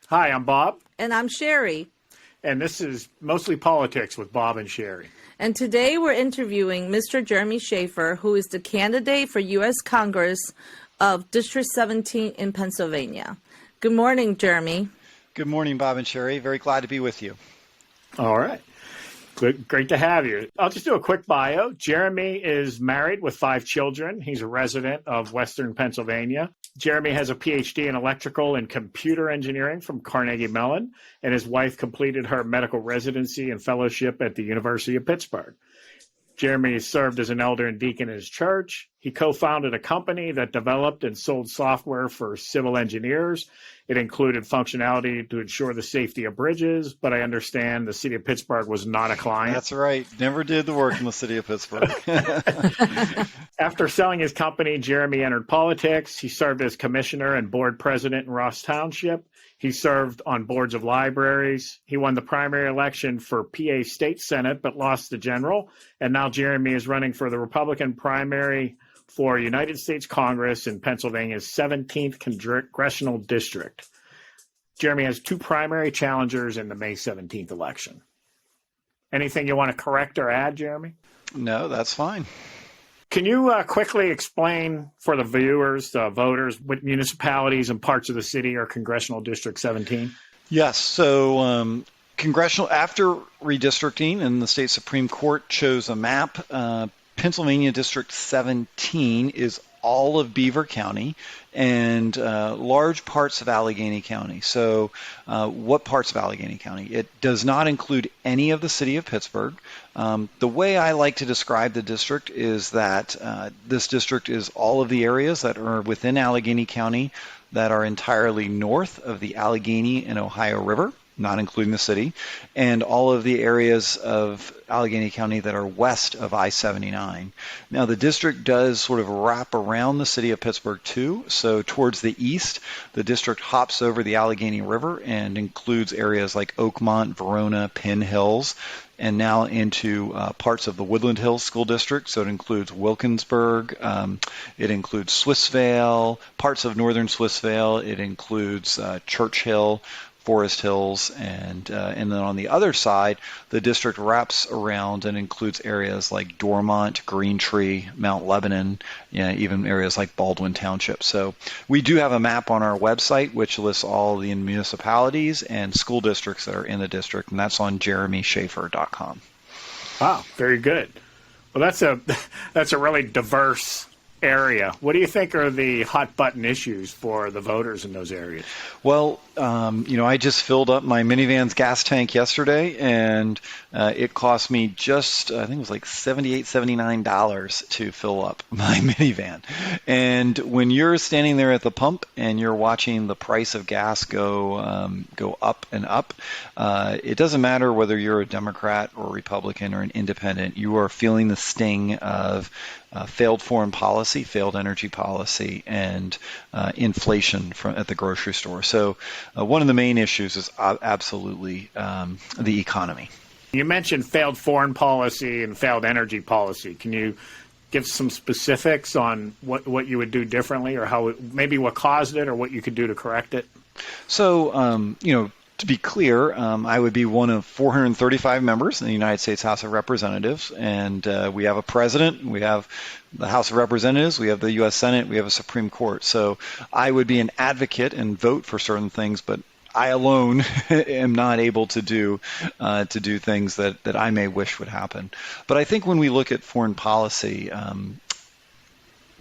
Hi, I'm Bob. And I'm Sherry. And this is Mostly Politics with Bob and Sherry. And today we're interviewing Mr. Jeremy Shaffer, who is the candidate for U.S. Congress of District 17 in Pennsylvania. Good morning, Jeremy. Good morning, Bob and Sherry. Very glad to be with you. All right. Great to have you. I'll just do a quick bio. Jeremy is married with 5 children. He's a resident of Western Pennsylvania. Jeremy has a PhD in electrical and computer engineering from Carnegie Mellon, and his wife completed her medical residency and fellowship at the University of Pittsburgh. Jeremy served as an elder and deacon in his church. He co-founded a company that developed and sold software for civil engineers. It included functionality to ensure the safety of bridges, but I understand the city of Pittsburgh was not a client. That's right. Never did the work in the city of Pittsburgh. After selling his company, Jeremy entered politics. He served as commissioner and board president in Ross Township. He served on boards of libraries. He won the primary election for PA State Senate, but lost the general. And now Jeremy is running for the Republican primary for United States Congress in Pennsylvania's 17th Congressional District. Jeremy has 2 primary challengers in the May 17th election. Anything you want to correct or add, Jeremy? No, that's fine. Can you quickly explain for the viewers, voters, what municipalities and parts of the city are Congressional District 17? Yes. So after redistricting and the state Supreme Court chose a map, Pennsylvania District 17 is all of Beaver County and large parts of Allegheny County. So what parts of Allegheny County? It does not include any of the city of Pittsburgh. The way I like to describe the district is that this district is all of the areas that are within Allegheny County that are entirely north of the Allegheny and Ohio River, not including the city, and all of the areas of Allegheny County that are west of I-79. Now, the district does sort of wrap around the city of Pittsburgh, too. So towards the east, the district hops over the Allegheny River and includes areas like Oakmont, Verona, Penn Hills, and now into parts of the Woodland Hills School District. So it includes Wilkinsburg, it includes Swissvale, parts of northern Swissvale, it includes Churchill, Forest Hills, and then on the other side, the district wraps around and includes areas like Dormont, Greentree, Mount Lebanon, even areas like Baldwin Township. So we do have a map on our website which lists all the municipalities and school districts that are in the district, and that's on jeremyshaffer.com. Wow, very good. Well, that's a really diverse area. What do you think are the hot button issues for the voters in those areas? Well, I just filled up my minivan's gas tank yesterday, and it cost me just, I think it was like $78, $79 to fill up my minivan. And when you're standing there at the pump and you're watching the price of gas go up and up, it doesn't matter whether you're a Democrat or Republican or an independent, you are feeling the sting of failed foreign policy, failed energy policy, and inflation at the grocery store. So one of the main issues is absolutely the economy. You mentioned failed foreign policy and failed energy policy. Can you give some specifics on what you would do differently, or maybe what caused it, or what you could do to correct it? So, to be clear, I would be one of 435 members in the United States House of Representatives, and we have a president, we have the House of Representatives, we have the U.S. Senate, we have a Supreme Court. So I would be an advocate and vote for certain things, but I alone am not able to do things that I may wish would happen. But I think when we look at foreign policy,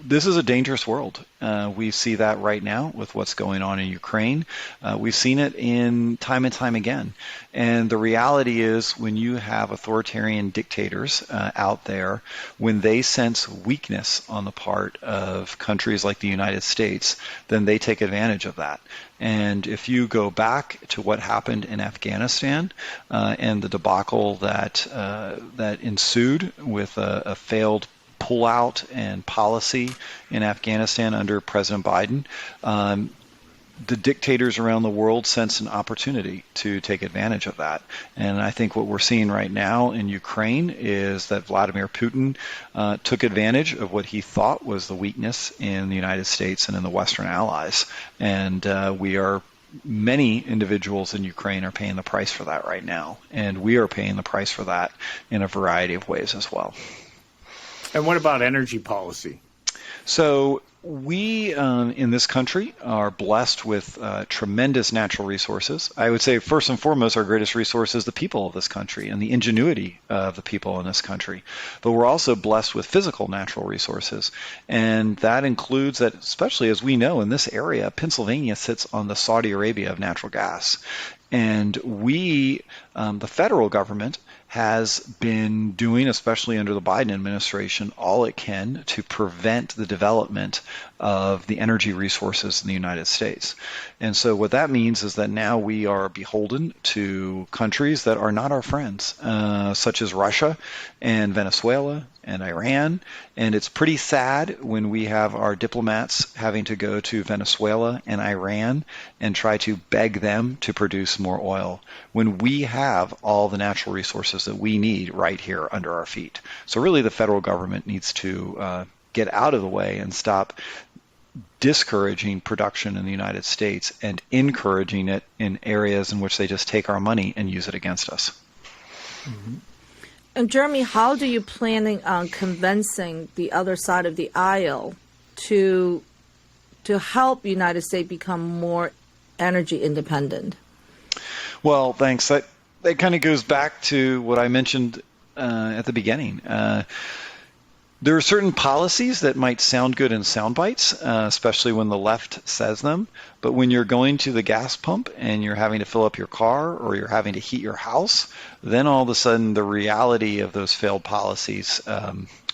this is a dangerous world. We see that right now with what's going on in Ukraine. We've seen it in time and time again. And the reality is when you have authoritarian dictators out there, when they sense weakness on the part of countries like the United States, then they take advantage of that. And if you go back to what happened in Afghanistan and the debacle that ensued with a failed pullout and policy in Afghanistan under President Biden, the dictators around the world sense an opportunity to take advantage of that. And I think what we're seeing right now in Ukraine is that Vladimir Putin took advantage of what he thought was the weakness in the United States and in the Western allies. And we are many individuals in Ukraine are paying the price for that right now, and we are paying the price for that in a variety of ways as well. And what about energy policy? So we in this country are blessed with tremendous natural resources. I would say first and foremost, our greatest resource is the people of this country and the ingenuity of the people in this country. But we're also blessed with physical natural resources. And that includes that, especially as we know in this area, Pennsylvania sits on the Saudi Arabia of natural gas. And we, the federal government, has been doing, especially under the Biden administration, all it can to prevent the development of the energy resources in the United States. And so what that means is that now we are beholden to countries that are not our friends, such as Russia and Venezuela and Iran. And it's pretty sad when we have our diplomats having to go to Venezuela and Iran and try to beg them to produce more oil when we have all the natural resources that we need right here under our feet. So really the federal government needs to get out of the way and stop discouraging production in the United States and encouraging it in areas in which they just take our money and use it against us. Mm-hmm. And Jeremy, how do you planning on convincing the other side of the aisle to help the United States become more energy independent? Well, thanks. That kind of goes back to what I mentioned at the beginning. There are certain policies that might sound good in sound bites, especially when the left says them. But when you're going to the gas pump and you're having to fill up your car or you're having to heat your house, then all of a sudden the reality of those failed policies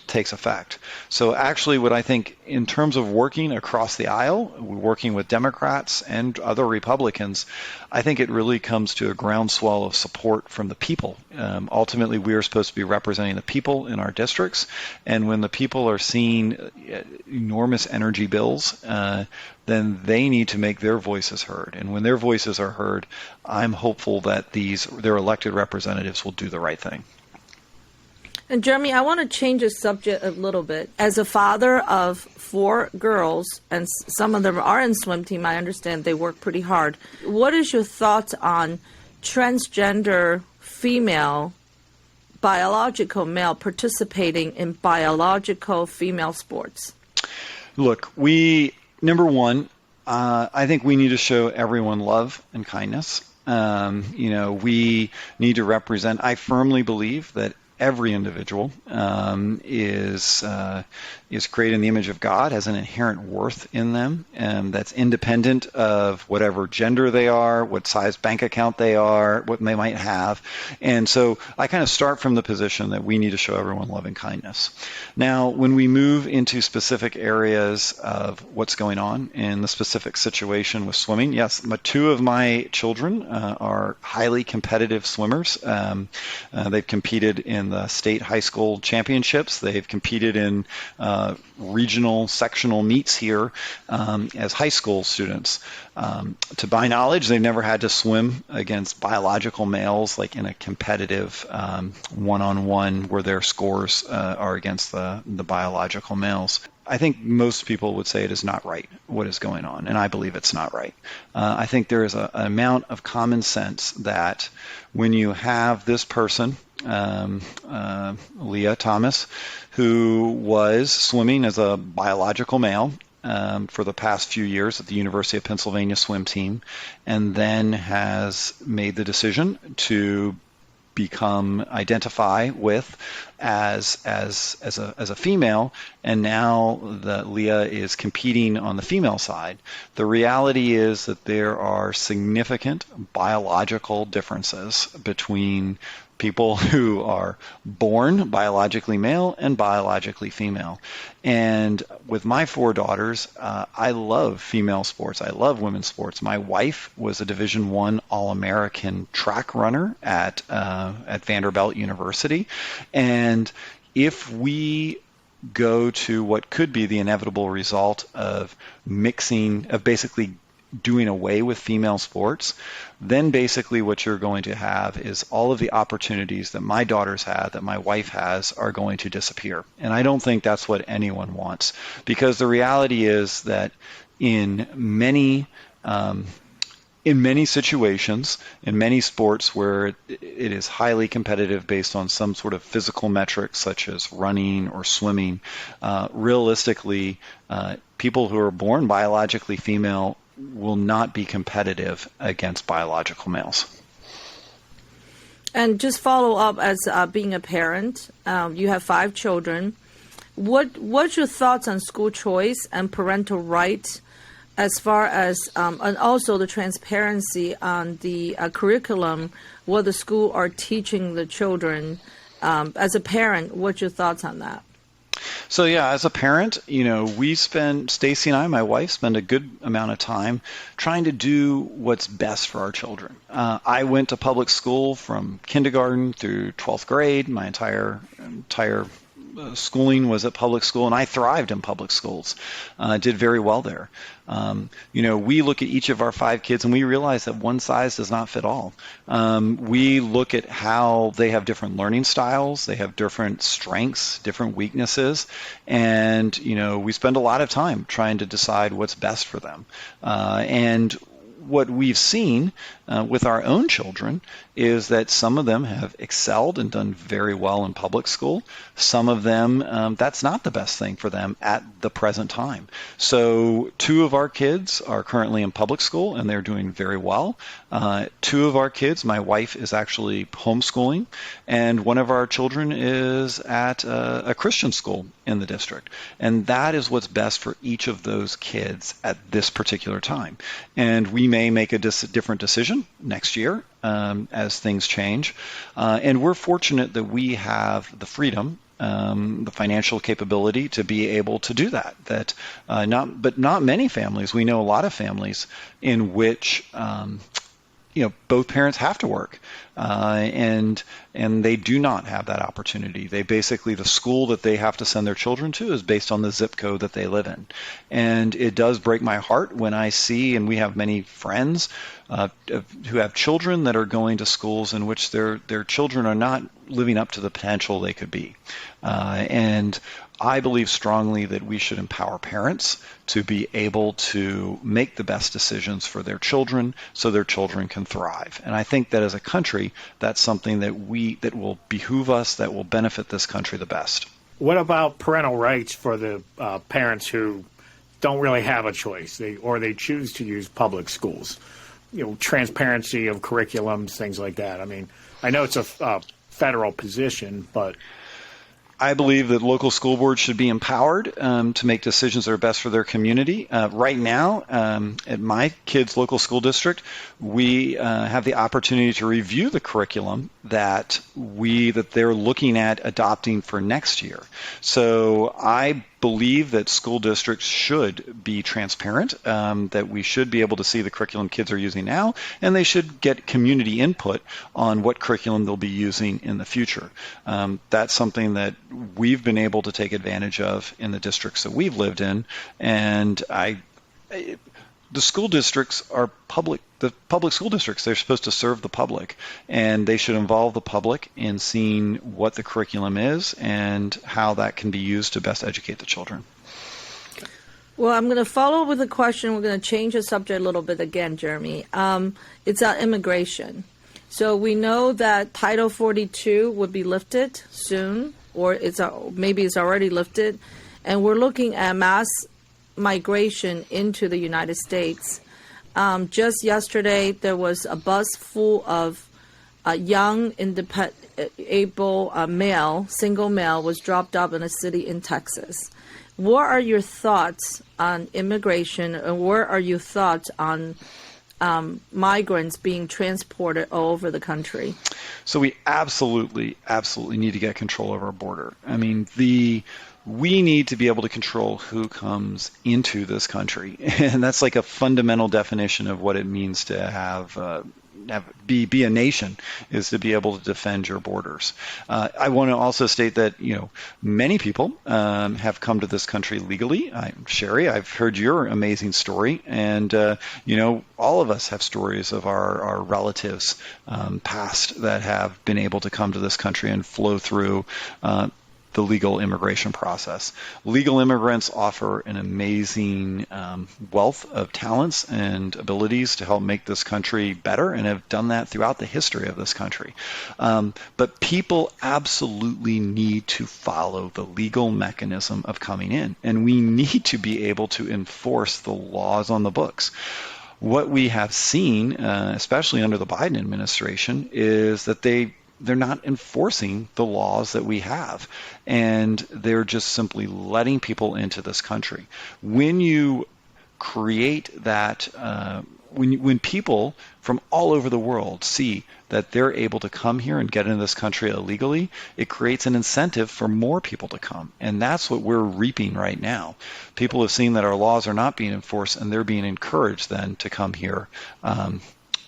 takes effect. So actually what I think in terms of working across the aisle, working with Democrats and other Republicans, I think it really comes to a groundswell of support from the people. Ultimately, we are supposed to be representing the people in our districts, and when the people are seeing enormous energy bills, then they need to make their voices heard. And when their voices are heard, I'm hopeful that their elected representatives will do the right thing. And Jeremy, I want to change the subject a little bit. As a father of 4 girls, and some of them are in swim team, I understand they work pretty hard. What is your thoughts on transgender female, biological male participating in biological female sports? Look, number one, I think we need to show everyone love and kindness. We need to represent, I firmly believe that every individual is created in the image of God, has an inherent worth in them, and that's independent of whatever gender they are, what size bank account they are, what they might have. And so I kind of start from the position that we need to show everyone love and kindness. Now, when we move into specific areas of what's going on in the specific situation with swimming, yes, 2 of my children are highly competitive swimmers. They've competed in the state high school championships. They've competed in regional sectional meets here as high school students. To my knowledge, they've never had to swim against biological males, like in a competitive one-on-one where their scores are against the biological males. I think most people would say it is not right, what is going on, and I believe it's not right. I think there is an amount of common sense that when you have this person, Leah Thomas, who was swimming as a biological male for the past few years at the University of Pennsylvania swim team, and then has made the decision to identify with as a female, and now that Leah is competing on the female side. The reality is that there are significant biological differences between people who are born biologically male and biologically female. And with my 4 daughters, I love female sports. I love women's sports. My wife was a Division I All-American track runner at Vanderbilt University. And if we go to what could be the inevitable result of basically doing away with female sports, then basically what you're going to have is all of the opportunities that my daughters had, that my wife has, are going to disappear. And I don't think that's what anyone wants, because the reality is that in many in many situations, in many sports where it is highly competitive based on some sort of physical metric such as running or swimming, realistically, people who are born biologically female will not be competitive against biological males. And just follow up as being a parent, you have 5 children. What's your thoughts on school choice and parental rights, as far as and also the transparency on the curriculum, what the school are teaching the children? As a parent, what's your thoughts on that? So yeah, as a parent, Stacy and I, my wife, spend a good amount of time trying to do what's best for our children. I went to public school from kindergarten through 12th grade. My entire schooling was at public school, and I thrived in public schools. Did very well there. We look at each of our 5 kids, and we realize that one size does not fit all. We look at how they have different learning styles, they have different strengths, different weaknesses, and we spend a lot of time trying to decide what's best for them. And what we've seen with our own children is that some of them have excelled and done very well in public school. Some of them, that's not the best thing for them at the present time. So 2 of our kids are currently in public school, and they're doing very well. 2 of our kids, my wife is actually homeschooling, and one of our children is at a Christian school in the district. And that is what's best for each of those kids at this particular time. And we may make a different decision next year as things change. And we're fortunate that we have the freedom, the financial capability to be able to do that. But not many families. We know a lot of families in which both parents have to work, and they do not have that opportunity. The school that they have to send their children to is based on the zip code that they live in. And it does break my heart when I see, and we have many friends who have children that are going to schools in which their children are not living up to the potential they could be. And I believe strongly that we should empower parents to be able to make the best decisions for their children so their children can thrive. And I think that as a country, that's something that will behoove us, that will benefit this country the best. What about parental rights for the parents who don't really have a choice, they choose to use public schools? Transparency of curriculums, things like that. I mean, I know it's a federal position, but I believe that local school boards should be empowered to make decisions that are best for their community. Right now, at my kids' local school district, we have the opportunity to review the curriculum that they're looking at adopting for next year. So I believe that school districts should be transparent, that we should be able to see the curriculum kids are using now, and they should get community input on what curriculum they'll be using in the future. That's something that we've been able to take advantage of in the districts that we've lived in, and the school districts are public. The public school districts, they're supposed to serve the public, and they should involve the public in seeing what the curriculum is and how that can be used to best educate the children. Well, I'm going to follow with a question. We're going to change the subject a little bit again, Jeremy. It's immigration. So we know that Title 42 would be lifted soon, or maybe it's already lifted, and we're looking at mass migration into the United States. Just yesterday, there was a bus full of young, able single male was dropped off in a city in Texas. What are your thoughts on immigration, and what are your thoughts on migrants being transported all over the country? So we absolutely need to get control of our border. I mean, we need to be able to control who comes into this country, and that's like a fundamental definition of what it means to be a nation, is to be able to defend your borders. I want to also state that many people have come to this country legally. Sherry, I've heard your amazing story, and all of us have stories of our relatives past that have been able to come to this country and flow through the legal immigration process. Legal immigrants offer an amazing wealth of talents and abilities to help make this country better, and have done that throughout the history of this country. But people absolutely need to follow the legal mechanism of coming in, and we need to be able to enforce the laws on the books. What we have seen, especially under the Biden administration, is that they're not enforcing the laws that we have, and they're just simply letting people into this country. When you create that, when people from all over the world see that they're able to come here and get into this country illegally, it creates an incentive for more people to come. And that's what we're reaping right now. People have seen that our laws are not being enforced, and they're being encouraged then to come here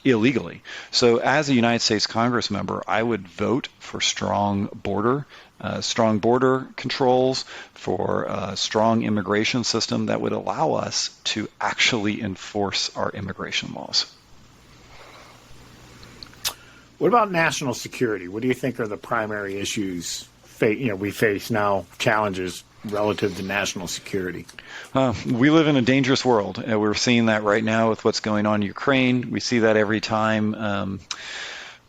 illegally. So as a United States Congress member, I would vote for strong border controls, for a strong immigration system that would allow us to actually enforce our immigration laws. What about national security? What do you think are the primary issues we face now, challenges relative to national security? We live in a dangerous world. We're seeing that right now with what's going on in Ukraine. We see that every time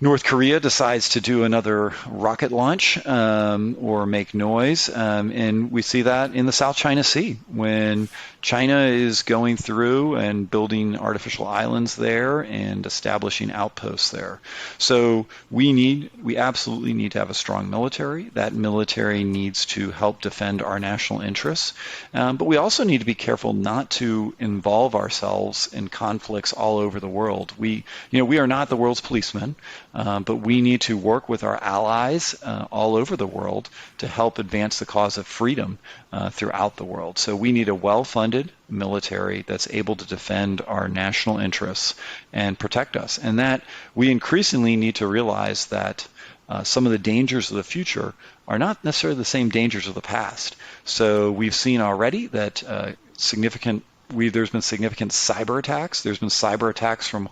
North Korea decides to do another rocket launch or make noise. And we see that in the South China Sea when China is going through and building artificial islands there and establishing outposts there. So we absolutely need to have a strong military. That military needs to help defend our national interests. But we also need to be careful not to involve ourselves in conflicts all over the world. We are not the world's policemen. But we need to work with our allies all over the world to help advance the cause of freedom throughout the world. So we need a well-funded military that's able to defend our national interests and protect us. And that we increasingly need to realize that some of the dangers of the future are not necessarily the same dangers of the past. So we've seen already that there's been significant cyber attacks. There's been cyber attacks from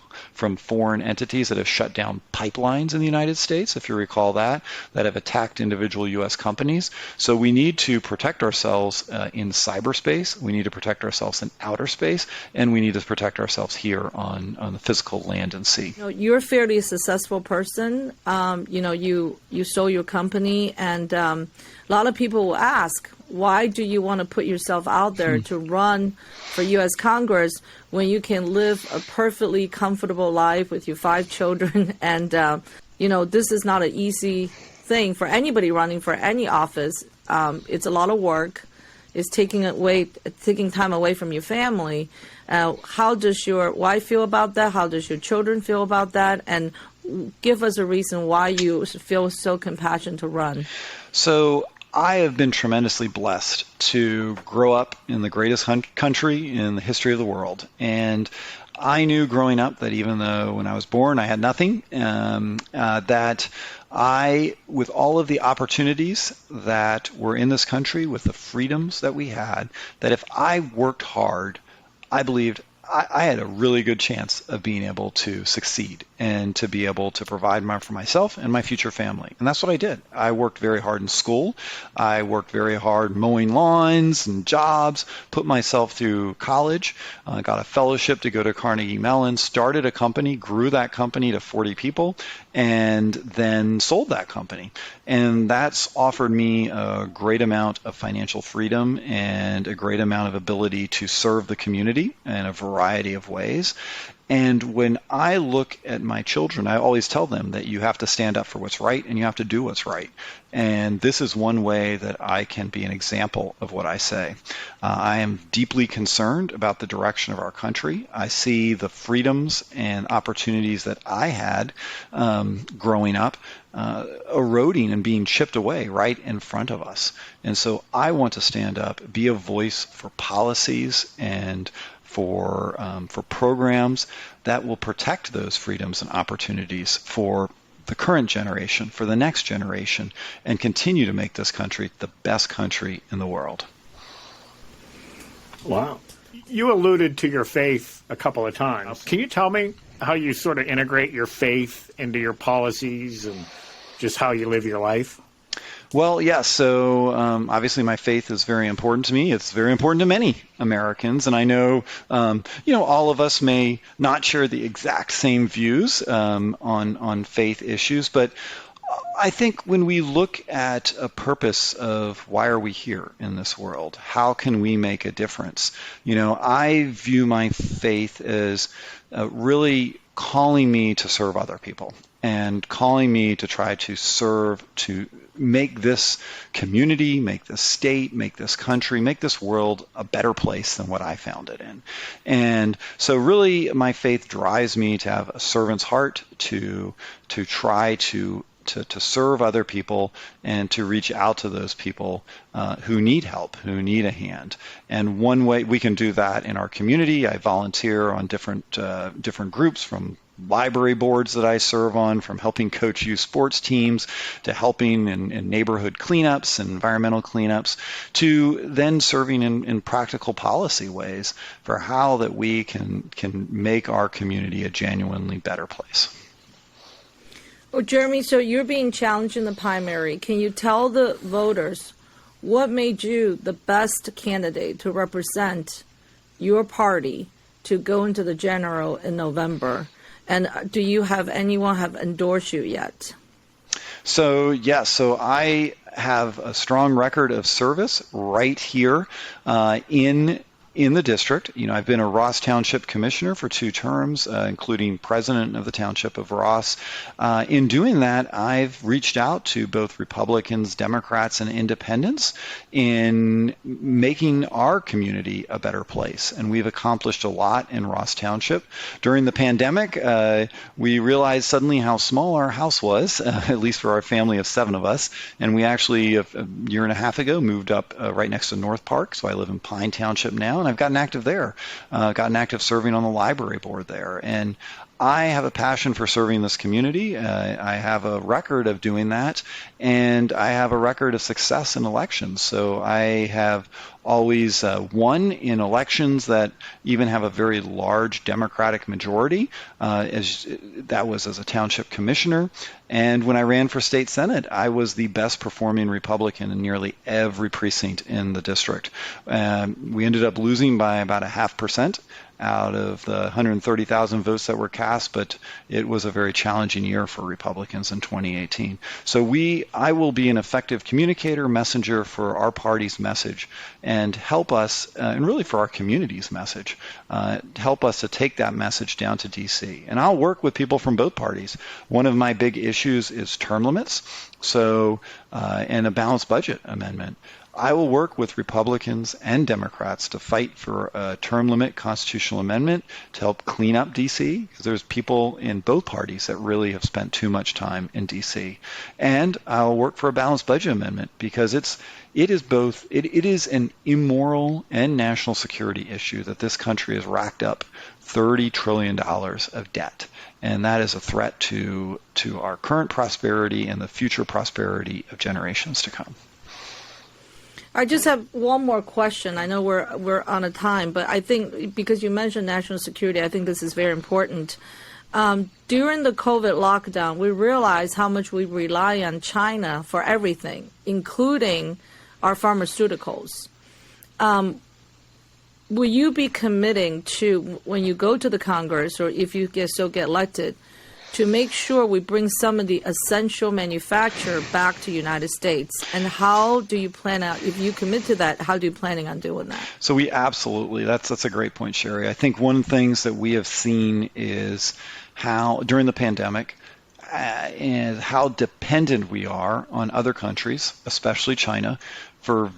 foreign entities that have shut down pipelines in the United States, if you recall that have attacked individual U.S. companies. So we need to protect ourselves in cyberspace. We need to protect ourselves in outer space, and we need to protect ourselves here on the physical land and sea. You're a fairly successful person. You sold your company, and a lot of people will ask, why do you want to put yourself out there to run for U.S. Congress when you can live a perfectly comfortable life with your 5 children? And, this is not an easy thing for anybody running for any office. It's a lot of work. It's taking time away from your family. How does your wife feel about that? How does your children feel about that? And give us a reason why you feel so compassionate to run. So I have been tremendously blessed to grow up in the greatest country in the history of the world. And I knew growing up that even though when I was born I had nothing, that with all of the opportunities that were in this country, with the freedoms that we had, that if I worked hard, I believed I had a really good chance of being able to succeed and to be able to provide for myself and my future family. And that's what I did. I worked very hard in school. I worked very hard mowing lawns and jobs, put myself through college, got a fellowship to go to Carnegie Mellon, started a company, grew that company to 40 people, and then sold that company. And that's offered me a great amount of financial freedom and a great amount of ability to serve the community in a variety of ways. And when I look at my children, I always tell them that you have to stand up for what's right and you have to do what's right. And this is one way that I can be an example of what I say. I am deeply concerned about the direction of our country. I see the freedoms and opportunities that I had growing up eroding and being chipped away right in front of us. And so I want to stand up, be a voice for policies and for programs that will protect those freedoms and opportunities for the current generation, for the next generation, and continue to make this country the best country in the world. Wow. You alluded to your faith a couple of times. Can you tell me how you sort of integrate your faith into your policies and just how you live your life? Well, yeah. So obviously, my faith is very important to me. It's very important to many Americans, and I know, all of us may not share the exact same views on faith issues, but I think when we look at a purpose of why are we here in this world, how can we make a difference? I view my faith as really calling me to serve other people and calling me to try to serve, to make this community, make this state, make this country, make this world a better place than what I found it in. And so really my faith drives me to have a servant's heart, to try to serve other people and to reach out to those people who need help, who need a hand. And one way we can do that in our community, I volunteer on different groups, from library boards that I serve on, from helping coach youth sports teams to helping in neighborhood cleanups and environmental cleanups, to then serving in practical policy ways for how that we can make our community a genuinely better place. Well, Jeremy, so you're being challenged in the primary. Can you tell the voters what made you the best candidate to represent your party to go into the general in November? And do you have anyone have endorsed you yet? So, yes, so I have a strong record of service right here in the district. I've been a Ross Township Commissioner for 2 terms, including President of the Township of Ross. In doing that, I've reached out to both Republicans, Democrats, and Independents in making our community a better place. And we've accomplished a lot in Ross Township. During the pandemic, we realized suddenly how small our house was, at least for our family of 7 of us. And we actually, a year and a half ago, moved up right next to North Park. So I live in Pine Township now, and I've gotten active there, gotten active serving on the library board there. And I have a passion for serving this community. I have a record of doing that, and I have a record of success in elections. So I have always won in elections that even have a very large Democratic majority, that was as a township commissioner. And when I ran for state senate, I was the best performing Republican in nearly every precinct in the district. We ended up losing by about 0.5% out of the 130,000 votes that were cast, but it was a very challenging year for Republicans in 2018. So I will be an effective communicator, messenger for our party's message, and help us, and really for our community's message, help us to take that message down to D.C. And I'll work with people from both parties. One of my big issues is term limits, and a balanced budget amendment. I will work with Republicans and Democrats to fight for a term limit constitutional amendment to help clean up D.C., because there's people in both parties that really have spent too much time in D.C. And I'll work for a balanced budget amendment because it is an immoral and national security issue that this country has racked up $30 trillion of debt. And that is a threat to our current prosperity and the future prosperity of generations to come. I just have one more question. I know we're on a time, but I think because you mentioned national security, I think this is very important. During the COVID lockdown, we realized how much we rely on China for everything, including our pharmaceuticals. Will you be committing to, when you go to the Congress, or if you get elected, to make sure we bring some of the essential manufacture back to the United States? And how do you plan out, if you commit to that, how do you planning on doing that? So we absolutely, that's a great point, Sherry. I think one of the things that we have seen is how, during the pandemic, and how dependent we are on other countries, especially China, for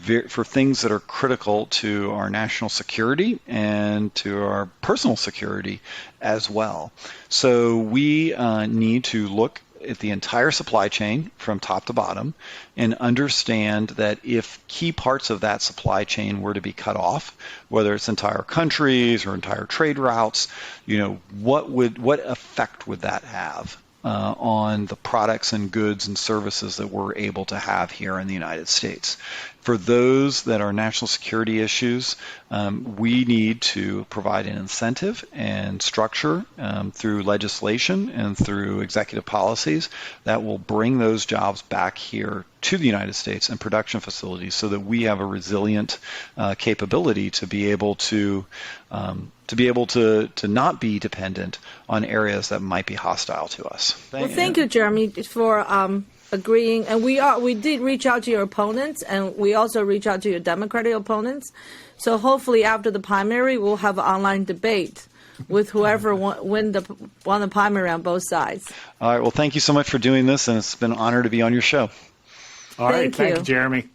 things that are critical to our national security and to our personal security as well. So we need to look at the entire supply chain from top to bottom and understand that if key parts of that supply chain were to be cut off, whether it's entire countries or entire trade routes, what effect would that have on the products and goods and services that we're able to have here in the United States? For those that are national security issues, we need to provide an incentive and structure through legislation and through executive policies that will bring those jobs back here to the United States and production facilities so that we have a resilient capability to be able to not be dependent on areas that might be hostile to us. Thank you, Jeremy, for agreeing. And we did reach out to your opponents, and we also reach out to your Democratic opponents. So hopefully after the primary, we'll have an online debate with whoever won the primary on both sides. All right. Well, thank you so much for doing this, and it's been an honor to be on your show. All right. Thank you, Jeremy.